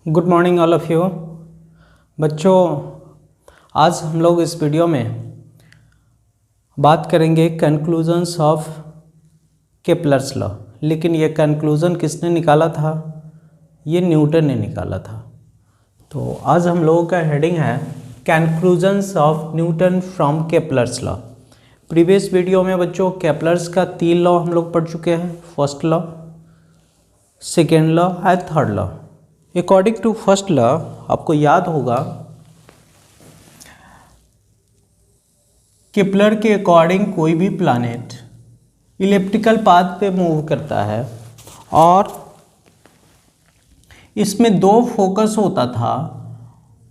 Good morning all of you. बच्चों, आज हम लोग इस वीडियो में बात करेंगे कंक्लूजन्स ऑफ केपलर्स लॉ। लेकिन ये कंक्लूज़न किसने निकाला था? ये न्यूटन ने निकाला था। तो आज हम लोगों का हेडिंग है conclusions of Newton from Kepler's law. Previous video में बच्चों केपलर्स का 3 लॉ हम लोग पढ़ चुके हैं, first law, second law and third law. According to first law आपको याद होगा केपलर के अकॉर्डिंग कोई भी प्लैनेट इलिप्टिकल पाथ पे मूव करता है और इसमें 2 फोकस होता था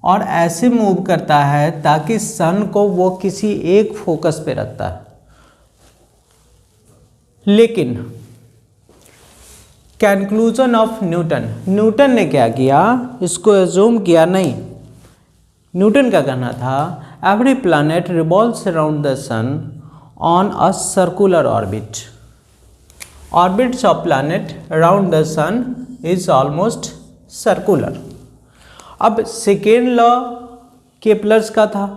और ऐसे मूव करता है ताकि सन को वो किसी एक फोकस पे रखता है। लेकिन कंक्लूजन ऑफ न्यूटन ने क्या किया, इसको एज्यूम किया नहीं। न्यूटन का कहना था every planet revolves around the sun on a circular orbit. Orbits of planet around the sun is almost circular. अब सेकेंड लॉ केपलर्स का था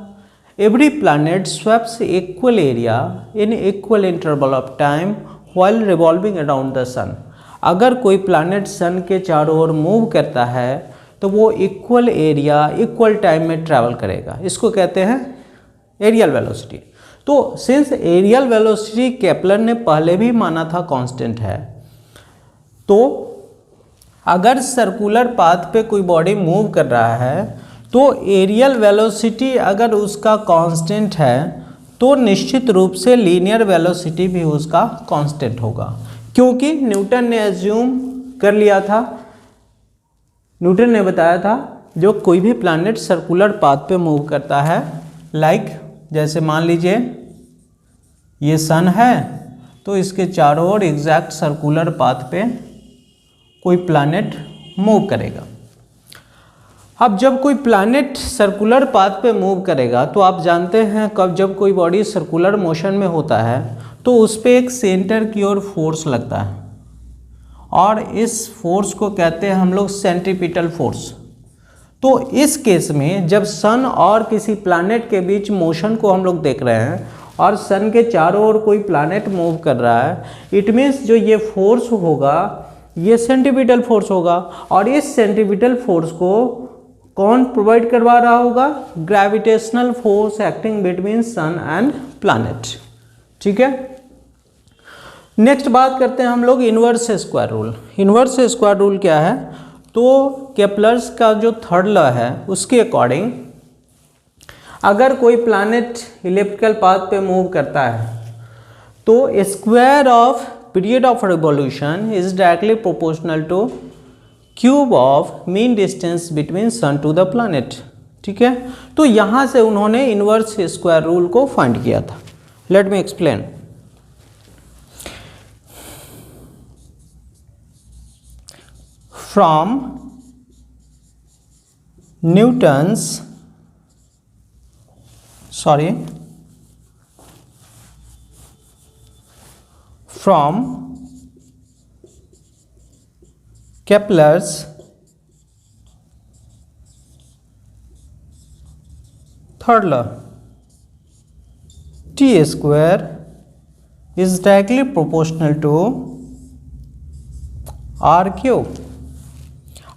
every planet sweeps equal area in equal interval of time while revolving around the sun. अगर कोई planet सन के चारों ओर move करता है तो वो इक्वल एरिया इक्वल टाइम में ट्रैवल करेगा। इसको कहते हैं एरियल वेलोसिटी। तो सिंस एरियल वेलोसिटी केपलर ने पहले भी माना था कांस्टेंट है, तो अगर सर्कुलर पाथ पे कोई बॉडी मूव कर रहा है तो एरियल वेलोसिटी अगर उसका कांस्टेंट है तो निश्चित रूप से लीनियर वेलोसिटी भी उसका कांस्टेंट होगा, क्योंकि न्यूटन ने एज्यूम कर लिया था, न्यूटन ने बताया था जो कोई भी प्लैनेट सर्कुलर पाथ पे मूव करता है, लाइक जैसे मान लीजिए ये सन है तो इसके चारों ओर एग्जैक्ट सर्कुलर पाथ पे कोई प्लैनेट मूव करेगा। अब जब कोई प्लैनेट सर्कुलर पाथ पे मूव करेगा तो आप जानते हैं कब जब कोई बॉडी सर्कुलर मोशन में होता है तो उस पर एक सेंटर की ओर फोर्स लगता है और इस फोर्स को कहते हैं हम लोग सेंट्रीपिटल फोर्स। तो इस केस में जब सन और किसी प्लैनेट के बीच मोशन को हम लोग देख रहे हैं और सन के चारों ओर कोई प्लैनेट मूव कर रहा है, इट मीन्स जो ये फोर्स होगा ये सेंट्रीपिटल फोर्स होगा और इस सेंट्रीपिटल फोर्स को कौन प्रोवाइड करवा रहा होगा? Gravitational force acting between sun and planet. ठीक है, नेक्स्ट बात करते हैं हम लोग inverse square rule. Inverse square rule क्या है? तो केपलर्स का जो थर्ड लॉ है उसके अकॉर्डिंग अगर कोई प्लैनेट इलिप्टिकल पाथ पे मूव करता है तो square of period of revolution is directly proportional to cube of mean distance between sun to the planet. ठीक है, तो यहाँ से उन्होंने इन्वर्स स्क्वायर रूल को फाइंड किया था। Let me explain. From Newton's from Kepler's third law, T square is directly proportional to R cube।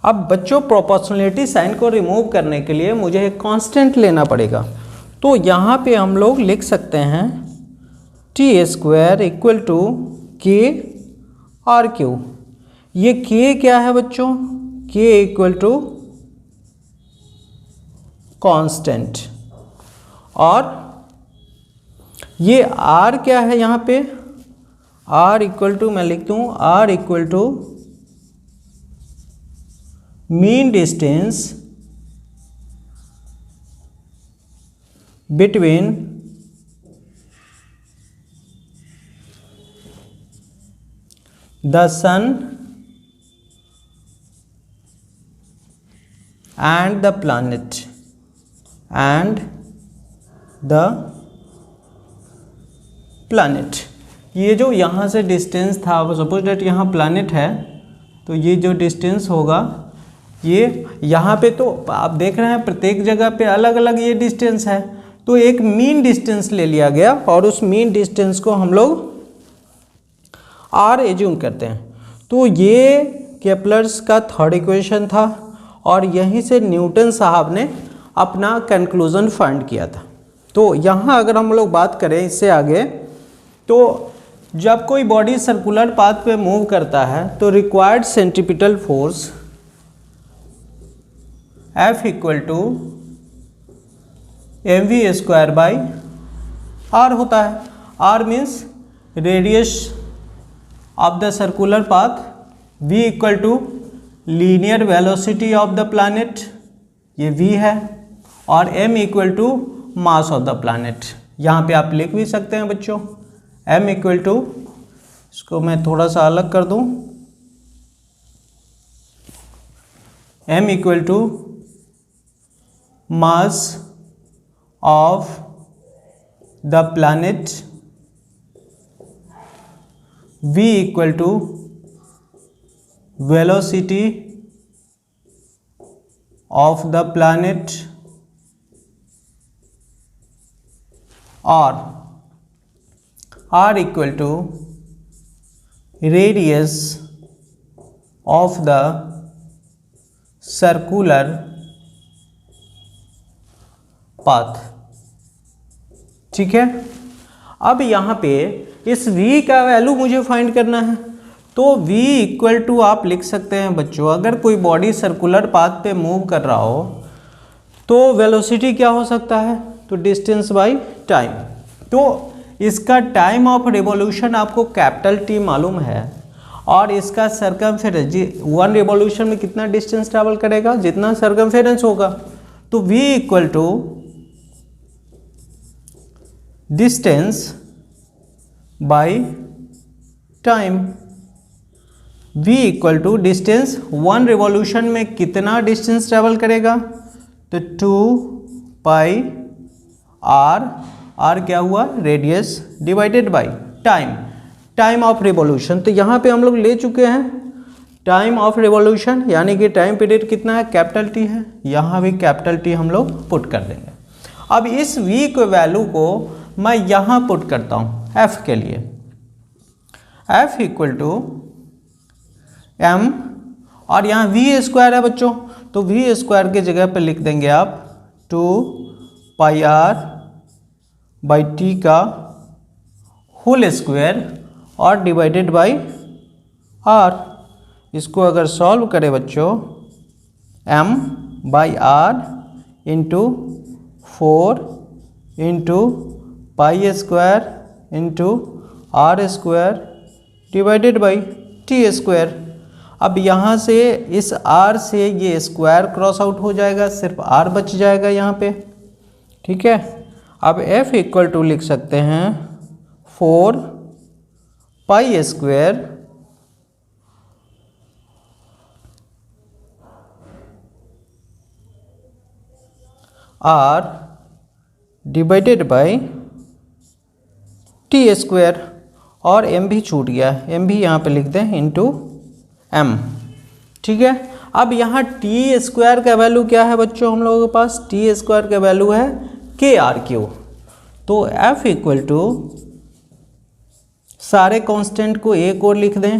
अब बच्चों प्रोपोर्शनलिटी साइन को रिमूव करने के लिए मुझे एक कांस्टेंट लेना पड़ेगा, तो यहाँ पे हम लोग लिख सकते हैं टी स्क्वायर इक्वल टू के आर क्यू। ये के क्या है बच्चों? के इक्वल टू कांस्टेंट और ये आर क्या है यहाँ पे? आर इक्वल टू मैं लिख दूँ R equal to mean distance between the sun and the planet ये जो यहाँ से डिस्टेंस था, सपोज डेट यहाँ प्लैनेट है तो ये जो डिस्टेंस होगा ये यहाँ पे तो आप देख रहे हैं प्रत्येक जगह पे अलग अलग ये डिस्टेंस है, तो एक मीन डिस्टेंस ले लिया गया और उस मीन डिस्टेंस को हम लोग आर एज्यूम करते हैं। तो ये केपलर्स का थर्ड इक्वेशन था और यहीं से न्यूटन साहब ने अपना कंक्लूजन फाइंड किया था। तो यहाँ अगर हम लोग बात करें इससे आगे, तो जब कोई बॉडी सर्कुलर पाथ पे मूव करता है तो required centripetal force F equal to mv² होता है। r means radius of the circular path, v equal to linear velocity of the planet, ये v है, और m equal to mass of the planet. यहाँ पे आप लिख भी सकते हैं बच्चों, m इक्वल टू, इसको मैं थोड़ा सा अलग कर दूँ, m equal to mass of the planet, v equal to velocity of the planet, और r equal to radius of the circular path. ठीक है, अब यहाँ पे इस v का वैल्यू मुझे फाइंड करना है, तो v इक्वल टू आप लिख सकते हैं बच्चों, अगर कोई बॉडी सर्कुलर पाथ पे मूव कर रहा हो तो वेलोसिटी क्या हो सकता है, तो डिस्टेंस बाय टाइम। तो इसका टाइम ऑफ रिवॉल्यूशन आपको कैपिटल T मालूम है, और इसका सर्कमफेरेंस, 1 रिवॉल्यूशन में कितना डिस्टेंस ट्रैवल करेगा, जितना सर्कमफेरेंस होगा। तो v equal to distance by time, v equal to distance 1 revolution में कितना डिस्टेंस ट्रैवल करेगा, तो 2 पाई r, r क्या हुआ, radius, divided by time, time of revolution. तो यहाँ पे हम लोग ले चुके हैं टाइम ऑफ रिवॉल्यूशन, यानी कि टाइम पीरियड कितना है, कैपिटल T है, यहाँ भी कैपिटल T हम लोग पुट कर देंगे। अब इस v के वैल्यू को मैं यहाँ पुट करता हूँ f के लिए, f इक्वल टू m, और यहाँ v² है बच्चों, तो v² के जगह पे लिख देंगे आप 2 पाई r बाई टी का होल स्क्वायर और डिवाइडेड बाई r। इसको अगर सॉल्व करें बच्चों, m by r into 4 into pi square into r square divided by T square. अब यहाँ से इस r से ये स्क्वायर क्रॉस आउट हो जाएगा, सिर्फ r बच जाएगा यहाँ पे। ठीक है, अब f इक्वल टू लिख सकते हैं 4 pi square r divided by T square, और m भी छूट गया, m भी यहाँ पे लिख दें इंटू m। ठीक है, अब यहाँ टी स्क्वायर का वैल्यू क्या है बच्चों, हम लोगों के पास टी स्क्वायर का वैल्यू है KR3। तो f इक्वल टू, सारे कांस्टेंट को एक और लिख दें,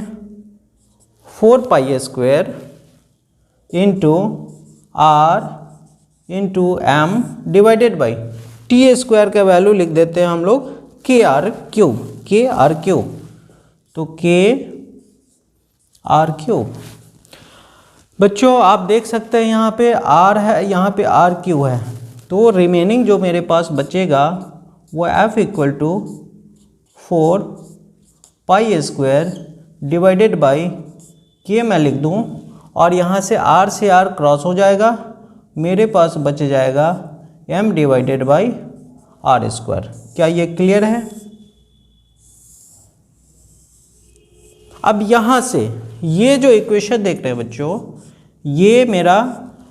4 pi square into r into m divided by T square का वैल्यू लिख देते हैं हम लोग KR3, तो KR3। बच्चों आप देख सकते हैं यहाँ पे r है, यहाँ पे RQ है, तो रिमेनिंग जो मेरे पास बचेगा वो f equal to 4 pi square divided by K मैं लिख दूँ, और यहाँ से R क्रॉस हो जाएगा, मेरे पास बच जाएगा m divided by r square. क्या ये क्लियर है? अब यहाँ से ये जो इक्वेशन देख रहे हैं बच्चों,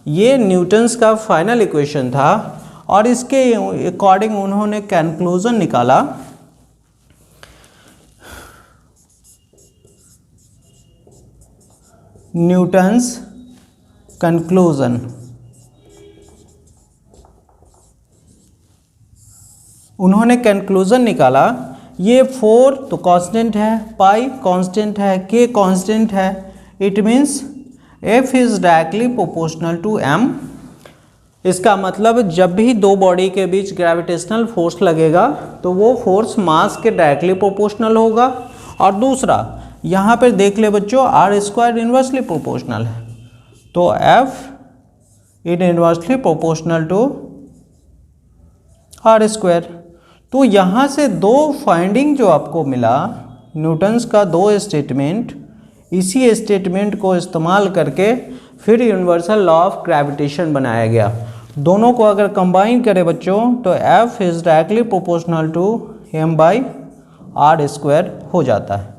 ये न्यूटन्स का फाइनल इक्वेशन था, और इसके अकॉर्डिंग उन्होंने कंक्लूजन निकाला न्यूटन्स कंक्लूजन। उन्होंने कंक्लूजन निकाला, ये 4 तो कांस्टेंट है, पाई कांस्टेंट है, के कांस्टेंट है, it means F is directly proportional to M. इसका मतलब जब भी दो बॉडी के बीच ग्रेविटेशनल फोर्स लगेगा तो वो फोर्स मास के डायरेक्टली प्रोपोर्शनल होगा। और दूसरा यहाँ पर देख ले बच्चों, आर स्क्वायर इन्वर्सली प्रोपोर्शनल है, तो F it inversely proportional to R square. तो यहाँ से दो फाइंडिंग जो आपको मिला, न्यूटन्स का दो स्टेटमेंट, इसी स्टेटमेंट को इस्तेमाल करके फिर यूनिवर्सल लॉ ऑफ ग्रेविटेशन बनाया गया। दोनों को अगर कंबाइन करें बच्चों तो F is directly proportional to M by R square हो जाता है।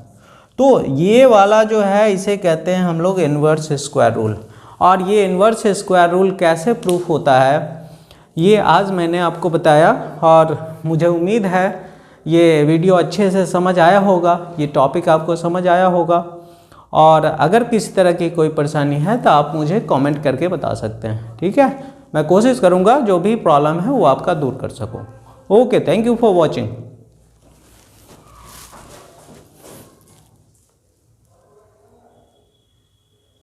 तो ये वाला जो है इसे कहते हैं हम लोग इन्वर्स स्क्वायर रूल। और ये इन्वर्स स्क्वायर रूल कैसे प्रूफ होता है ये आज मैंने आपको बताया, और मुझे उम्मीद है ये वीडियो अच्छे से समझ आया होगा, ये टॉपिक आपको समझ आया होगा। और अगर किसी तरह की कोई परेशानी है तो आप मुझे कमेंट करके बता सकते हैं, ठीक है। मैं कोशिश करूँगा जो भी प्रॉब्लम है वो आपका दूर कर सकूँ। Okay, thank you for watching.